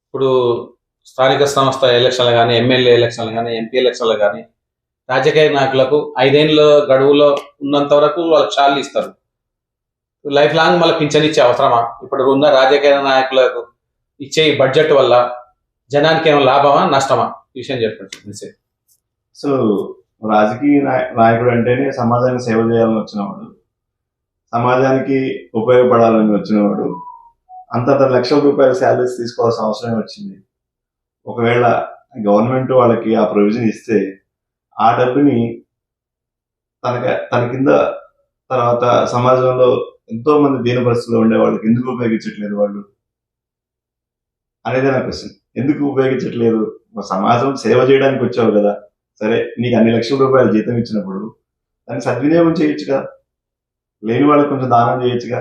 ఇప్పుడు స్థానిక సంస్థ ఎలక్షన్లు కానీ, ఎమ్మెల్యే ఎలక్షన్లు కానీ, ఎంపీ ఎలక్షన్లు కానీ, రాజకీయ నాయకులకు 5 ఏళ్ళ గడువులో ఉన్నంత వరకు వాళ్ళకి చాలు ఇస్తారు. లైఫ్ లాంగ్ మళ్ళీ పింఛన్ ఇచ్చే అవసరమా? ఇప్పుడు ఉన్న రాజకీయ నాయకులకు ఇచ్చే ఈ బడ్జెట్ వల్ల జనానికి ఏమైనా లాభమా, నష్టమా? ఈ విషయం చెప్పండి. సో రాజకీయ నాయకుడు అంటేనే సమాజానికి సేవ చేయాలని వచ్చినవాడు, సమాజానికి ఉపయోగపడాలని వచ్చినవాడు. అంతంత లక్షల రూపాయల శాలరీస్ తీసుకోవాల్సిన అవసరం వచ్చింది. ఒకవేళ గవర్నమెంట్ వాళ్ళకి ఆ ప్రొవిజన్ ఇస్తే ఆ డబ్బుని తన కింద తర్వాత సమాజంలో ఎంతో మంది దీన పరిస్థితుల్లో ఉండే వాళ్ళకి ఎందుకు ఉపయోగించట్లేదు వాళ్ళు అనేది నా క్వశ్చన్. ఎందుకు ఉపయోగించట్లేదు? సమాజం సేవ చేయడానికి వచ్చావు కదా, సరే నీకు అన్ని లక్షల రూపాయలు జీతం ఇచ్చినప్పుడు దాన్ని సద్వినియోగం చేయొచ్చుగా, లేని వాళ్ళకి కొంచెం దానం చేయొచ్చుగా.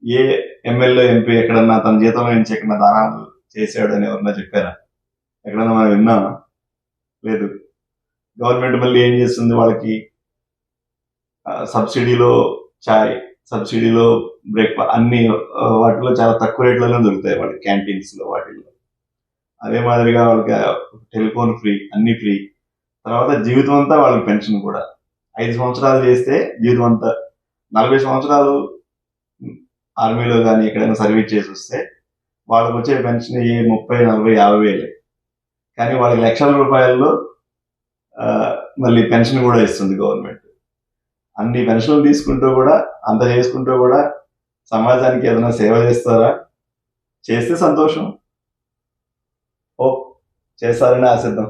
ఏ ఎమ్మెల్యే ఎంపీ ఎక్కడన్నా తన జీతంలో నుంచి ఎక్కడన్నా దానాలు చేశాడు అని ఎవరన్నా చెప్పారా? ఎక్కడన్నా మనం విన్నామా? లేదు. గవర్నమెంట్ మళ్ళీ ఏం చేస్తుంది, వాళ్ళకి సబ్సిడీలో చాయ్, సబ్సిడీలో బ్రేక్ఫాస్ట్ అన్ని వాటిలో చాలా తక్కువ రేట్లలో దొరుకుతాయి వాళ్ళకి, క్యాంటీన్స్ లో వాటిల్లో. అదే మాదిరిగా వాళ్ళకి టెలిఫోన్ ఫ్రీ, అన్ని ఫ్రీ. తర్వాత జీవితం అంతా వాళ్ళకి పెన్షన్ కూడా. 5 సంవత్సరాలు చేస్తే జీవితం అంతా, 40 సంవత్సరాలు ఆర్మీలో కానీ ఎక్కడైనా సర్వీస్ చేసి వస్తే వాళ్ళకి వచ్చే పెన్షన్ 30, 40, 50 వేలే. కానీ వాళ్ళకి లక్షల రూపాయల్లో మళ్ళీ పెన్షన్ కూడా ఇస్తుంది గవర్నమెంట్. అన్ని పెన్షన్లు తీసుకుంటూ కూడా, అంత చేసుకుంటూ కూడా సమాజానికి ఏదైనా సేవ చేస్తారా? చేస్తే సంతోషం. ఓ చేస్తారని ఆశిద్దాం.